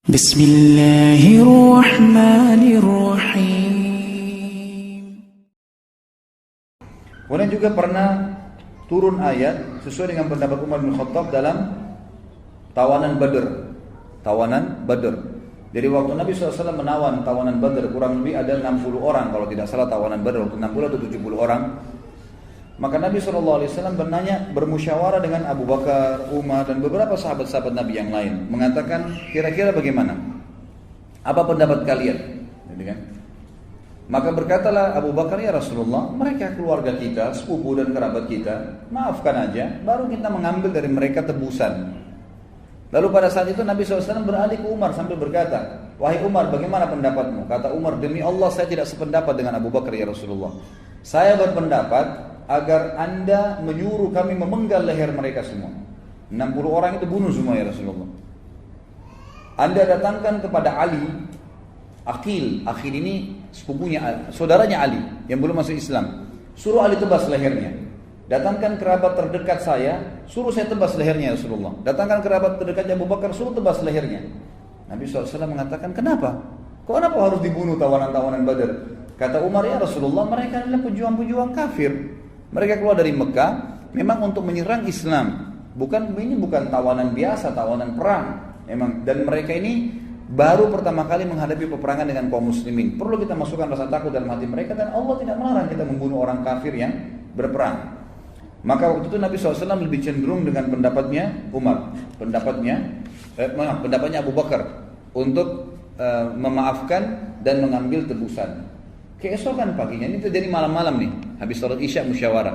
Bismillahirrahmanirrahim. Kemudian juga pernah turun ayat sesuai dengan pendapat Umar bin Khattab dalam tawanan Badr. Jadi waktu Nabi SAW menawan tawanan Badr, kurang lebih ada 60 orang kalau tidak salah tawanan Badr, waktu 60 atau 70 orang. Maka Nabi SAW bermusyawarah dengan Abu Bakar, Umar dan beberapa sahabat-sahabat Nabi yang lain, mengatakan kira-kira bagaimana? Apa pendapat kalian? Gitu kan? Maka berkatalah Abu Bakar, ya Rasulullah, mereka keluarga kita, sepupu dan kerabat kita, maafkan aja, baru kita mengambil dari mereka tebusan. Lalu pada saat itu Nabi SAW beralih ke Umar sambil berkata, wahai Umar, bagaimana pendapatmu? Kata Umar, demi Allah saya tidak sependapat dengan Abu Bakar ya Rasulullah. Saya berpendapat agar anda menyuruh kami memenggal leher mereka semua. 60 orang itu bunuh semua ya Rasulullah. Anda datangkan kepada Ali, Aqil ini sepupunya, saudaranya Ali yang belum masuk Islam. Suruh Ali tebas lehernya. Datangkan kerabat terdekat saya, suruh saya tebas lehernya ya Rasulullah. Datangkan kerabat terdekatnya Abu Bakar, suruh tebas lehernya. Nabi SAW mengatakan, kenapa? Kenapa harus dibunuh tawanan-tawanan Badar? Kata Umar, ya Rasulullah, mereka adalah pejuang-pejuang kafir. Mereka keluar dari Mekah memang untuk menyerang Islam. Ini bukan tawanan biasa, tawanan perang. Memang, dan mereka ini baru pertama kali menghadapi peperangan dengan kaum muslimin. Perlu kita masukkan rasa takut dalam hati mereka, dan Allah tidak melarang kita membunuh orang kafir yang berperang. Maka waktu itu Nabi SAW lebih cenderung dengan pendapatnya Umar, pendapatnya Abu Bakar untuk memaafkan dan mengambil tebusan. Keesokan paginya, ini terjadi malam-malam nih, habis salat Isya musyawarah.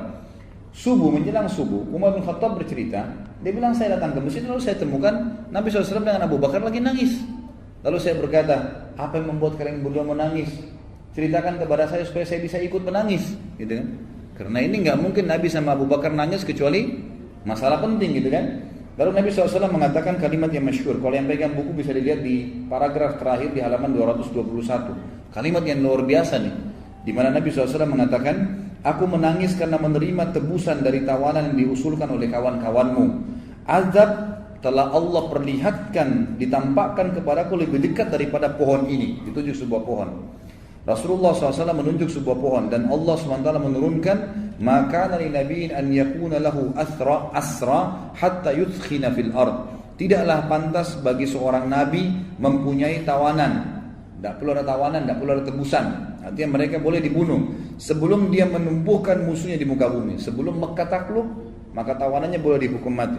Menjelang subuh, Umar bin Khattab bercerita, dia bilang saya datang ke masjid, lalu saya temukan Nabi SAW dengan Abu Bakar lagi nangis. Lalu saya berkata, apa yang membuat kalian berdua menangis? Ceritakan kepada saya supaya saya bisa ikut menangis, gitu kan? Karena ini nggak mungkin Nabi sama Abu Bakar nangis kecuali masalah penting, gitu kan? Lalu Nabi SAW mengatakan kalimat yang masyhur. Kalau yang pegang buku bisa dilihat di paragraf terakhir di halaman 221. Kalimat yang luar biasa nih, di mana Nabi SAW mengatakan, aku menangis karena menerima tebusan dari tawanan yang diusulkan oleh kawan-kawanmu. Azab telah Allah perlihatkan, ditampakkan kepadaku lebih dekat daripada pohon ini. Ditunjuk sebuah pohon. Rasulullah SAW menunjuk sebuah pohon, dan Allah SWT menurunkan, maka dari nabiin an yakuna lahu asra hatta yudkhina fil ard. Tidaklah pantas bagi seorang nabi mempunyai tawanan. Tidak perlu ada tawanan, tidak perlu ada tebusan. Artinya mereka boleh dibunuh sebelum dia menumbuhkan musuhnya di muka bumi. Sebelum Mekah takluk, maka tawanannya boleh dihukum mati.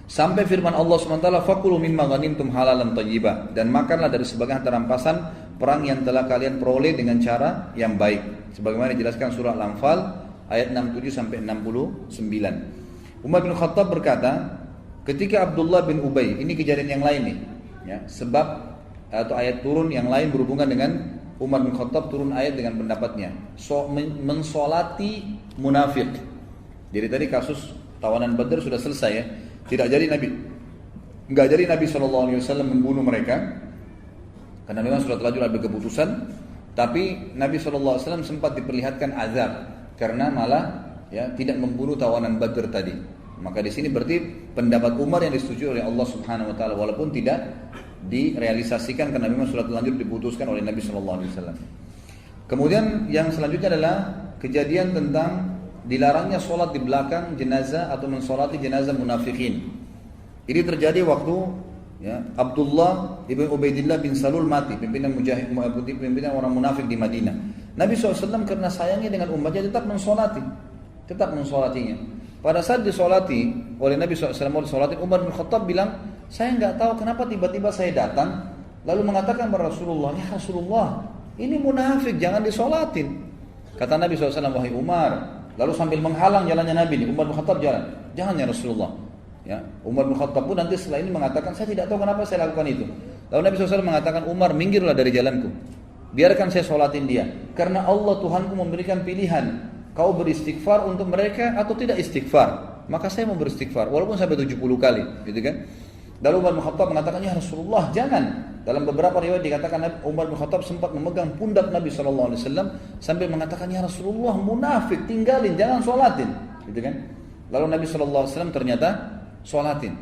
Sampai firman Allah SWT, fakulu mimma ghanimtum halalan thayyibah, dan makanlah dari sebagian harta rampasan perang yang telah kalian peroleh dengan cara yang baik. Sebagaimana dijelaskan surah Al-Anfal ayat 67 sampai 69. Umar bin Khattab berkata, ketika Abdullah bin Ubay, ini kejadian yang lain nih, ya, sebab atau ayat turun yang lain berhubungan dengan Umar bin Khattab, turun ayat dengan pendapatnya, mensolati munafik. Jadi tadi kasus tawanan Badr sudah selesai ya, tidak jadi Nabi SAW membunuh mereka karena memang sudah terlanjur ambil keputusan. Tapi Nabi SAW sempat diperlihatkan azab karena malah ya tidak membunuh tawanan Badr tadi. Maka di sini berarti pendapat Umar yang disetujui oleh Allah Subhanahu Wa Taala, walaupun tidak direalisasikan karena memang sudah terlanjur diputuskan oleh Nabi SAW. Kemudian yang selanjutnya adalah kejadian tentang dilarangnya sholat di belakang jenazah atau mensolati jenazah munafikin. Ini terjadi waktu ya, Abdullah ibn Ubaidillah bin Salul mati, pimpinan orang munafik di Madinah. Nabi SAW karena sayangnya dengan umatnya tetap mensolatinya. Pada saat disolati oleh Nabi SAW, Umar bin Khattab bilang, saya nggak tahu kenapa tiba-tiba saya datang lalu mengatakan kepada Rasulullah, ya Rasulullah, ini munafik, jangan disolatin. Kata Nabi SAW, wahai Umar, lalu sambil menghalang jalannya Nabi ini, Umar bin Khattab jalan, jangan ya Rasulullah. Ya, Umar bin Khattab pun nanti setelah ini mengatakan, saya tidak tahu kenapa saya lakukan itu. Lalu Nabi SAW mengatakan, Umar, minggirlah dari jalanku, biarkan saya sholatin dia, karena Allah Tuhanku memberikan pilihan, kau beristighfar untuk mereka atau tidak istighfar, maka saya mau beristighfar walaupun sampai 70 kali, gitu kan. Lalu Umar bin Khattab mengatakan, ya Rasulullah, jangan. Dalam beberapa riwayat dikatakan Umar bin Khattab sempat memegang pundak Nabi SAW sambil mengatakan, ya Rasulullah, munafik, tinggalin, jangan sholatin, gitu kan. Lalu Nabi SAW ternyata sholatin.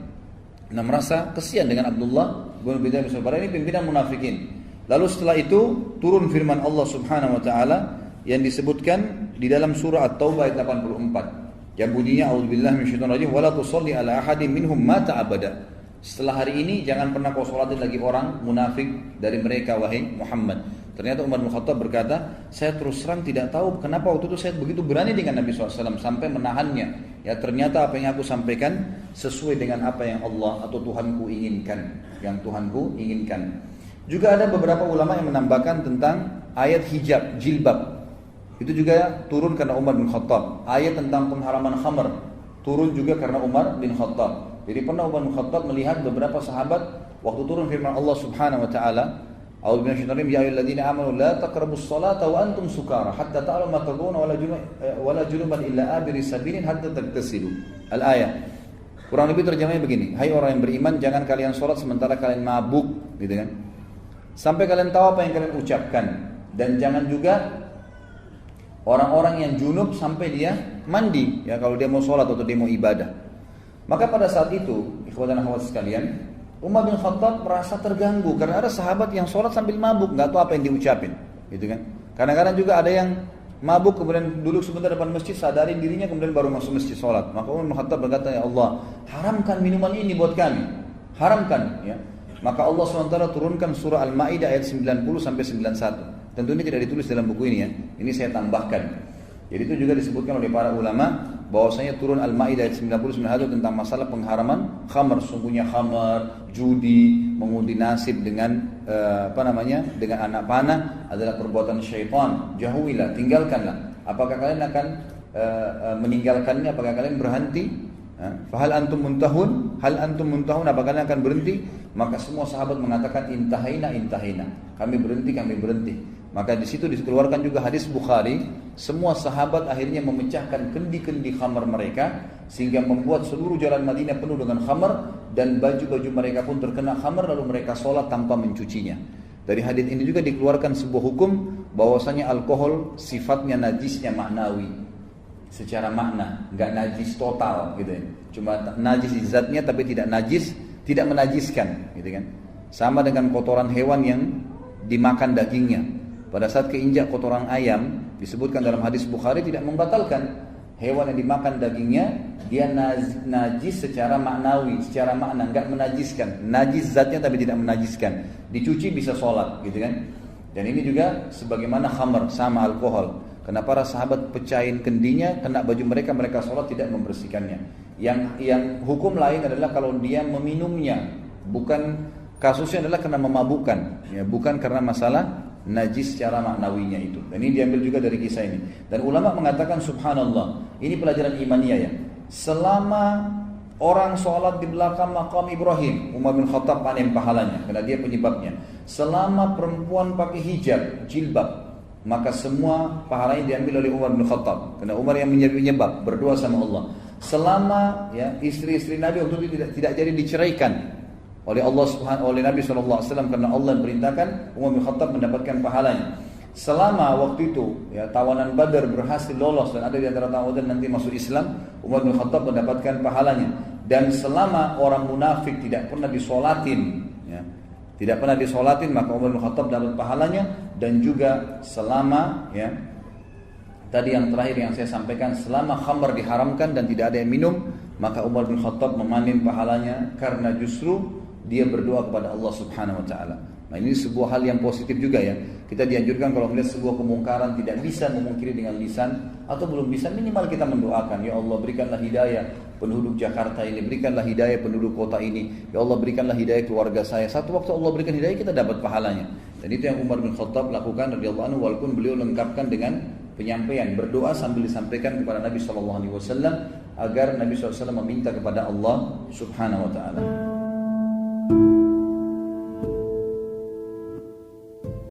Nah, merasa kesian dengan Abdullah bin Ubay bin Salul. Ini pimpinan munafikin. Lalu setelah itu turun firman Allah Subhanahu wa taala yang disebutkan di dalam surah At-Taubah ayat 84. Yang bunyinya a'udzubillahi minasyaitonir rajim wala tusalli ala ahadin minhum mata abada. Setelah hari ini jangan pernah kau salatin lagi orang munafik dari mereka wahai Muhammad. Ternyata Umar bin Khattab berkata, saya terus terang tidak tahu kenapa waktu itu saya begitu berani dengan Nabi SAW sampai menahannya. Ya ternyata apa yang aku sampaikan sesuai dengan apa yang Allah atau Tuhanku inginkan. Yang Tuhanku inginkan. Juga ada beberapa ulama yang menambahkan tentang ayat hijab, jilbab. Itu juga turun karena Umar bin Khattab. Ayat tentang pengharaman khamr turun juga karena Umar bin Khattab. Jadi pernah Umar bin Khattab melihat beberapa sahabat waktu turun firman Allah Subhanahu wa taala, a'udzu billahi minasyaitonir rajim, ya ayyuhalladzina amanu la taqrabus salata wa antum sukara hatta ta'lamu ma taquluna wala junuban illa abiri sabilin hatta tagtasilu. Al-ayah. Kurang lebih terjemahnya begini, hai orang yang beriman jangan kalian salat sementara kalian mabuk, gitu kan? Sampai kalian tahu apa yang kalian ucapkan, dan jangan juga orang-orang yang junub sampai dia mandi, ya kalau dia mau sholat atau dia mau ibadah. Maka pada saat itu, ikhwan dan akhwat sekalian, Umar bin Khattab merasa terganggu karena ada sahabat yang sholat sambil mabuk, nggak tahu apa yang diucapin, gitu kan? Kadang-kadang juga ada yang mabuk kemudian duduk sebentar depan masjid, sadarin dirinya kemudian baru masuk masjid sholat. Maka Umar bin Khattab berkata, ya Allah, haramkan minuman ini buat kami, haramkan, ya. Maka Allah SWT turunkan surah Al-Ma'idah ayat 90 sampai 91. Tentu ini tidak ditulis dalam buku ini ya. Ini saya tambahkan. Jadi itu juga disebutkan oleh para ulama bahwasanya turun Al-Maidah ayat 91 tentang masalah pengharaman khamar. Sungguhnya khamar, judi, mengundi nasib dengan dengan anak panah adalah perbuatan syaitan. Jauhilah, tinggalkanlah. Apakah kalian akan meninggalkannya? Apakah kalian berhenti? Fahal antum muntahun? Hal antum muntahun? Apakah kalian akan berhenti? Maka semua sahabat mengatakan intahaina, intahaina. Kami berhenti, kami berhenti. Maka di situ dikeluarkan juga hadis Bukhari, semua sahabat akhirnya memecahkan kendi-kendi khamar mereka sehingga membuat seluruh jalan Madinah penuh dengan khamar dan baju-baju mereka pun terkena khamar lalu mereka sholat tanpa mencucinya. Dari hadis ini juga dikeluarkan sebuah hukum bahwasanya alkohol sifatnya najisnya maknawi. Secara makna, enggak najis total gitu ya. Cuma najis di zatnya tapi tidak najis, tidak menajiskan gitu kan. Sama dengan kotoran hewan yang dimakan dagingnya. Pada saat keinjak kotoran ayam, disebutkan dalam hadis Bukhari tidak membatalkan. Hewan yang dimakan dagingnya, dia najis secara maknawi, secara makna, enggak menajiskan. Najis zatnya tapi tidak menajiskan. Dicuci bisa sholat, gitu kan. Dan ini juga sebagaimana khamar, sama alkohol. Karena para sahabat pecahin kendinya, kena baju mereka, mereka sholat tidak membersihkannya. Yang hukum lain adalah kalau dia meminumnya, bukan kasusnya adalah karena memabukkan, ya, bukan karena masalah najis secara maknawinya itu. Dan ini diambil juga dari kisah ini. Dan ulama mengatakan subhanallah, ini pelajaran imaniyah ya. Selama orang sholat di belakang makam Ibrahim, Umar bin Khattab panen pahalanya karena dia penyebabnya. Selama perempuan pakai hijab, jilbab, maka semua pahalanya diambil oleh Umar bin Khattab karena Umar yang menyebab, berdoa sama Allah. Selama ya istri-istri Nabi waktu itu tidak jadi diceraikan oleh Allah oleh Nabi SAW karena Allah yang perintahkan, Umar bin Khattab mendapatkan pahalanya. Selama waktu itu ya tawanan Badar berhasil lolos dan ada di antara tawanan nanti masuk Islam, Umar bin Khattab mendapatkan pahalanya. Dan selama orang munafik tidak pernah disolatin, ya, tidak pernah disolatin, maka Umar bin Khattab dapat pahalanya. Dan juga selama ya tadi yang terakhir yang saya sampaikan, selama khamar diharamkan dan tidak ada yang minum, maka Umar bin Khattab memanen pahalanya karena justru dia berdoa kepada Allah Subhanahu wa taala. Nah, ini sebuah hal yang positif juga ya. Kita dianjurkan kalau melihat sebuah kemungkaran tidak bisa memungkiri dengan lisan atau belum bisa, minimal kita mendoakan, ya Allah berikanlah hidayah penduduk Jakarta ini, berikanlah hidayah penduduk kota ini, ya Allah berikanlah hidayah keluarga saya. Satu waktu Allah berikan hidayah, kita dapat pahalanya. Dan itu yang Umar bin Khattab lakukan radhiyallahu anhu, walaupun beliau lengkapkan dengan penyampaian berdoa sambil disampaikan kepada Nabi SAW agar Nabi SAW meminta kepada Allah Subhanahu wa taala.